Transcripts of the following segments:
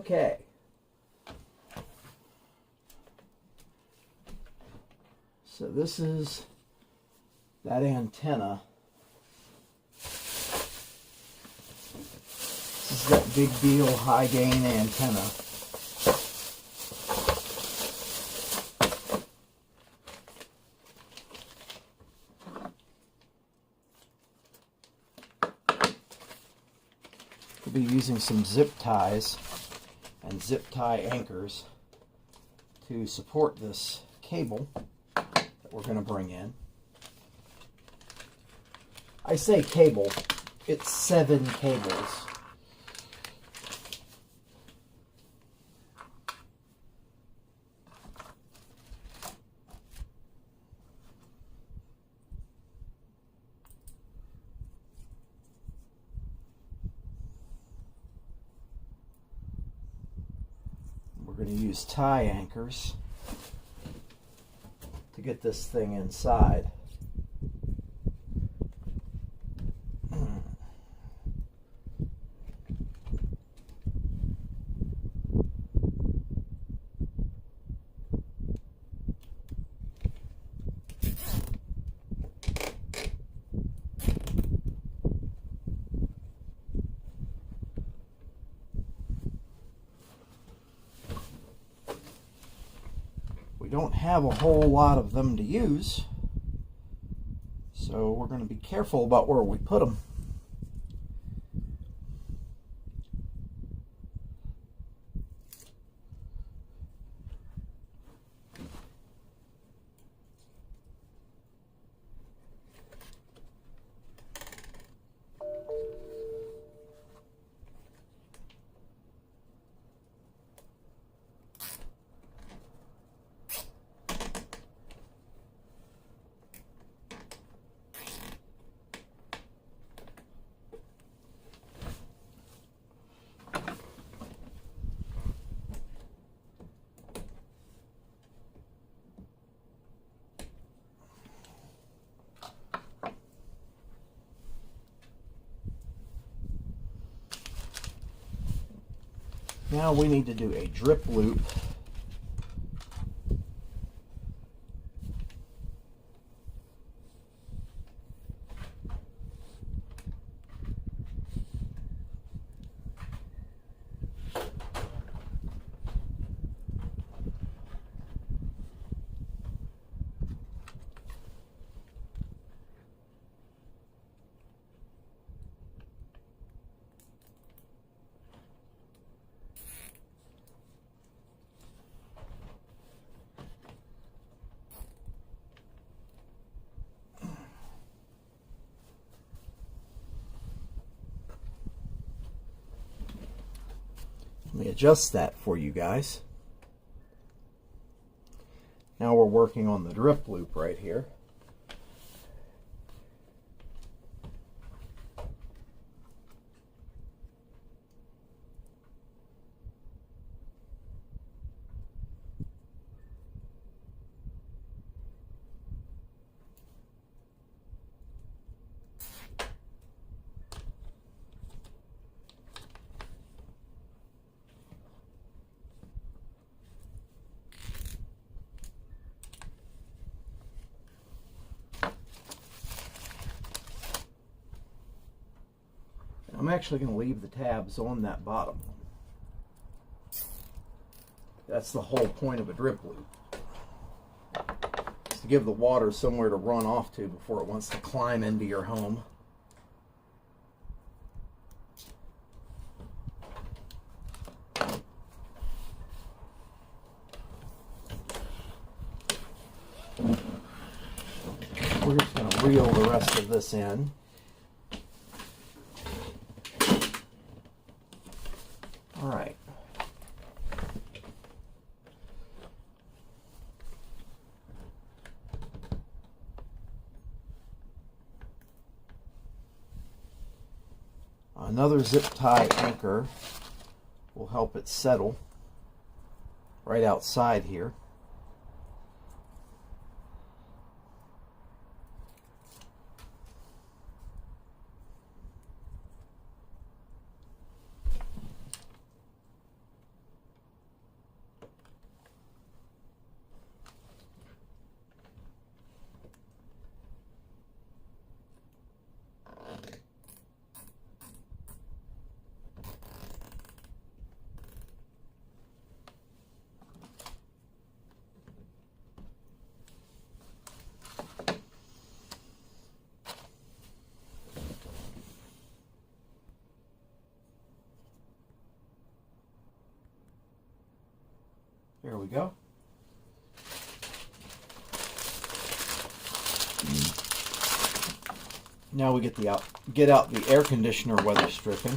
Okay. So this is that antenna. This is that big deal high gain antenna. We'll be using some zip ties and zip tie anchors to support this cable that we're going to bring in. I say cable, it's 7 cables. We're going to use tie anchors to get this thing inside. We don't have a whole lot of them to use, so we're going to be careful about where we put them. Now we need to do a drip loop. Let me adjust that for you guys. Now we're working on the drip loop right here. I'm actually going to leave the tabs on that bottom. That's the whole point of a drip loop. It's to give the water somewhere to run off to before it wants to climb into your home. We're just going to reel the rest of this in. All right. Another zip tie anchor will help it settle right outside here. There we go. Now we get out the air conditioner weather stripping.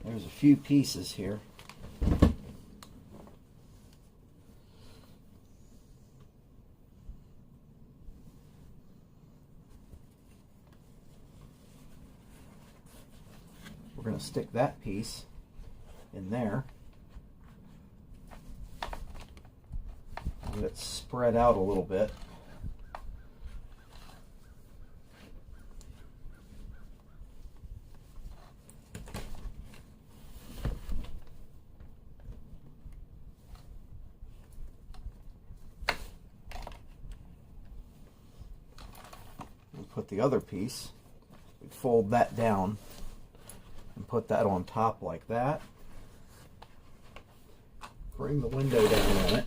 There's a few pieces here. We're going to stick that piece in there. Let it spread out a little bit. And put the other piece, we fold that down and put that on top like that. Bring the window down on it.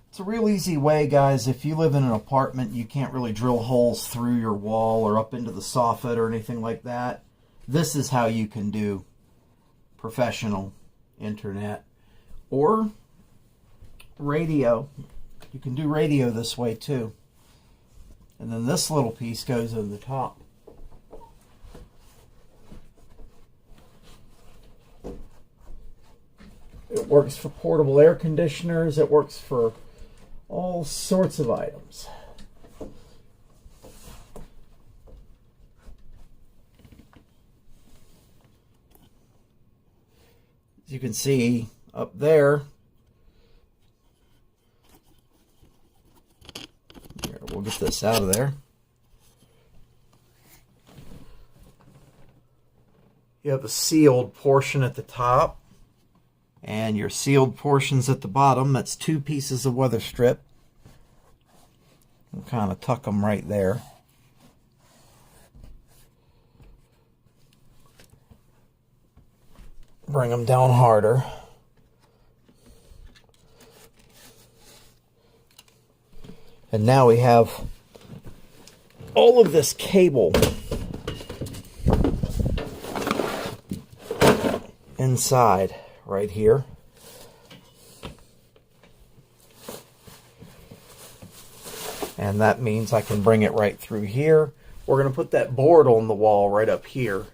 It's a real easy way, guys. If you live in an apartment, you can't really drill holes through your wall or up into the soffit or anything like that. This is how you can do professional internet or radio. You can do radio this way too. And then this little piece goes on the top. It works for portable air conditioners. It works for all sorts of items. As you can see up there, here, we'll get this out of there. You have a sealed portion at the top and your sealed portions at the bottom. That's two pieces of weather strip. We'll kind of tuck them right there. Bring them down harder. And now we have all of this cable inside right here. And that means I can bring it right through here. We're going to put that board on the wall right up here.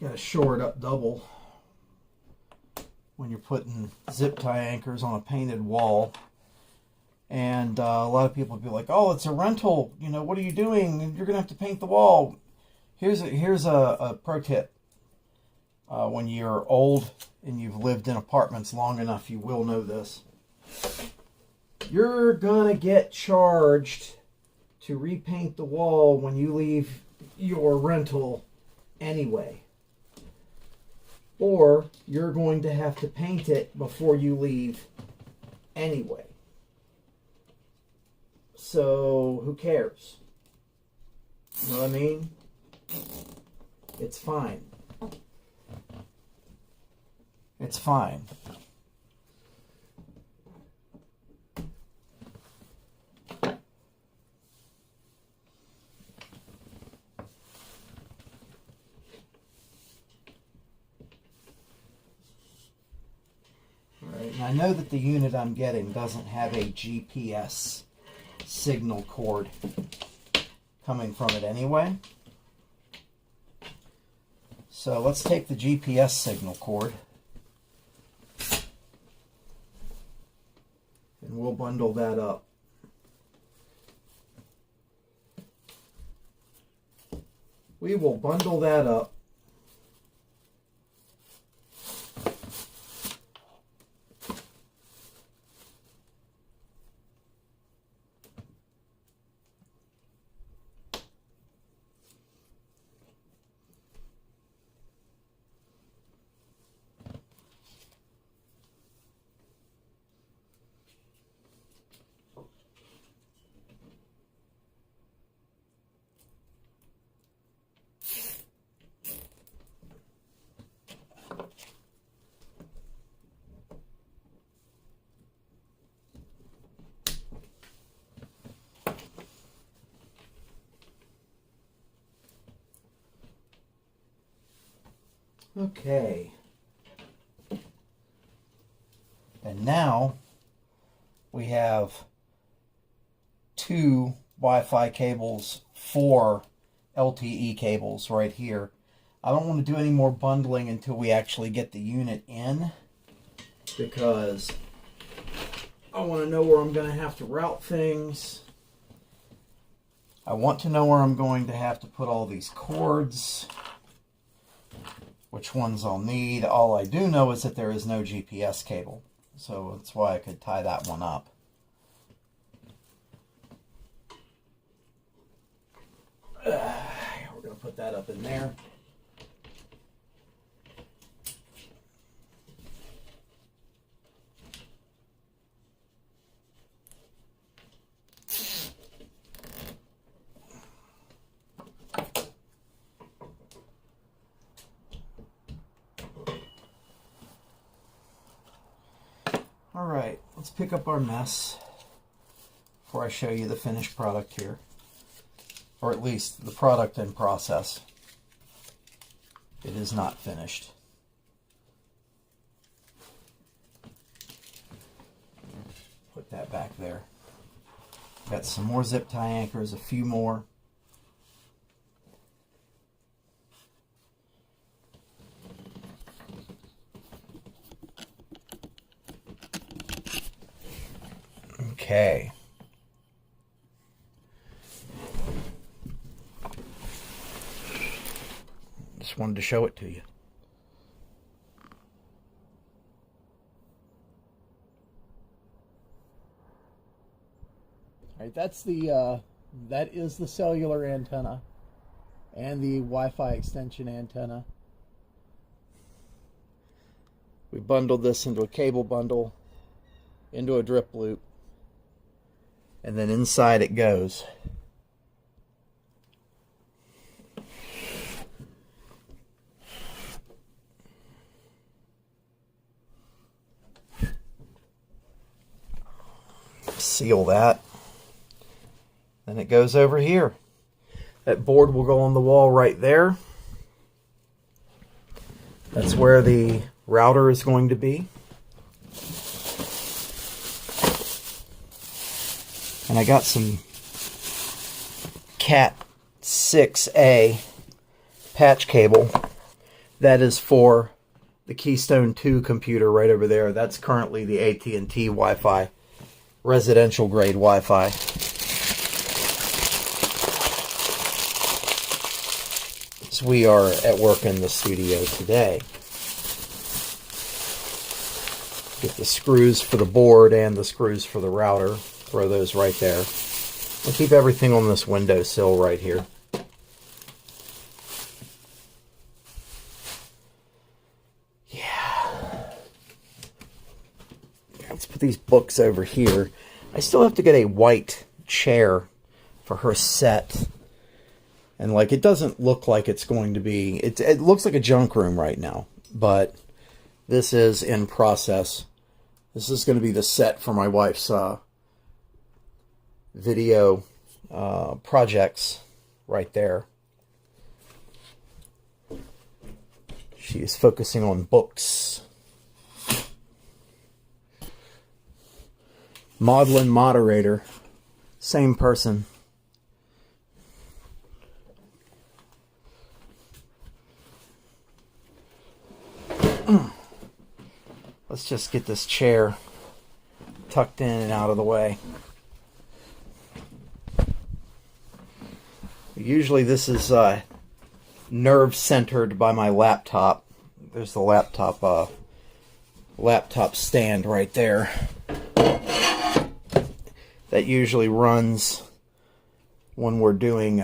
You got to shore it up double when you're putting zip tie anchors on a painted wall. And a lot of people will be like, oh, it's a rental, you know, what are you doing? You're going to have to paint the wall. Here's a pro tip. When you're old and you've lived in apartments long enough, you will know this. You're going to get charged to repaint the wall when you leave your rental anyway. Or you're going to have to paint it before you leave anyway. So who cares? You know what I mean? It's fine. It's fine. and I know that the unit I'm getting doesn't have a GPS signal cord coming from it anyway. So let's take the GPS signal cord and we'll bundle that up. We will bundle that up. Okay. And now we have 2 Wi-Fi cables, 4 LTE cables right here. I don't want to do any more bundling until we actually get the unit in, because I want to know where I'm going to have to route things. I want to know where I'm going to have to put all these cords, which ones I'll need. All I do know is that there is no GPS cable, so that's why I could tie that one up. We're going to put that up in there. All right, let's pick up our mess before I show you the finished product here, or at least the product in process. It is not finished. Put that back there. Got some more zip tie anchors, a few more. Okay. Just wanted to show it to you. All right, that is the cellular antenna and the Wi-Fi extension antenna. We bundled this into a cable bundle, into a drip loop, and then inside it goes. Seal that. Then it goes over here. That board will go on the wall right there. That's where the router is going to be. And I got some Cat 6A patch cable. That is for the Keystone 2 computer right over there. That's currently the AT&T Wi-Fi, residential grade Wi-Fi. So we are at work in the studio today. Get the screws for the board and the screws for the router. Throw those right there. We'll keep everything on this windowsill right here. Yeah. Let's put these books over here. I still have to get a white chair for her set. And like, it doesn't look like it's going to be, it looks like a junk room right now, but this is in process. This is going to be the set for my wife's video projects right there. She is focusing on books. Maudlin Moderator. Same person. Let's just get this chair tucked in and out of the way. Usually this is nerve centered by my laptop. There's the laptop stand right there. That usually runs when we're doing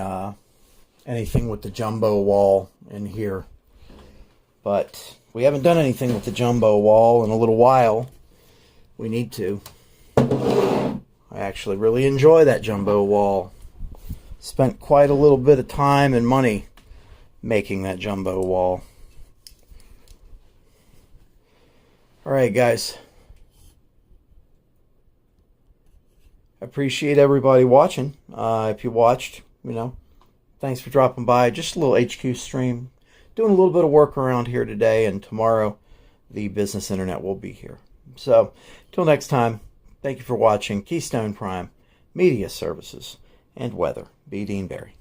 anything with the jumbo wall in here. But we haven't done anything with the jumbo wall in a little while. We need to. I actually really enjoy that jumbo wall. Spent quite a little bit of time and money making that jumbo wall. Alright guys. I appreciate everybody watching. If you watched, thanks for dropping by. Just a little HQ stream. Doing a little bit of work around here today, and tomorrow the business internet will be here. So, till next time, thank you for watching Keystone Prime Media Services and Weather. B. Dean Barry.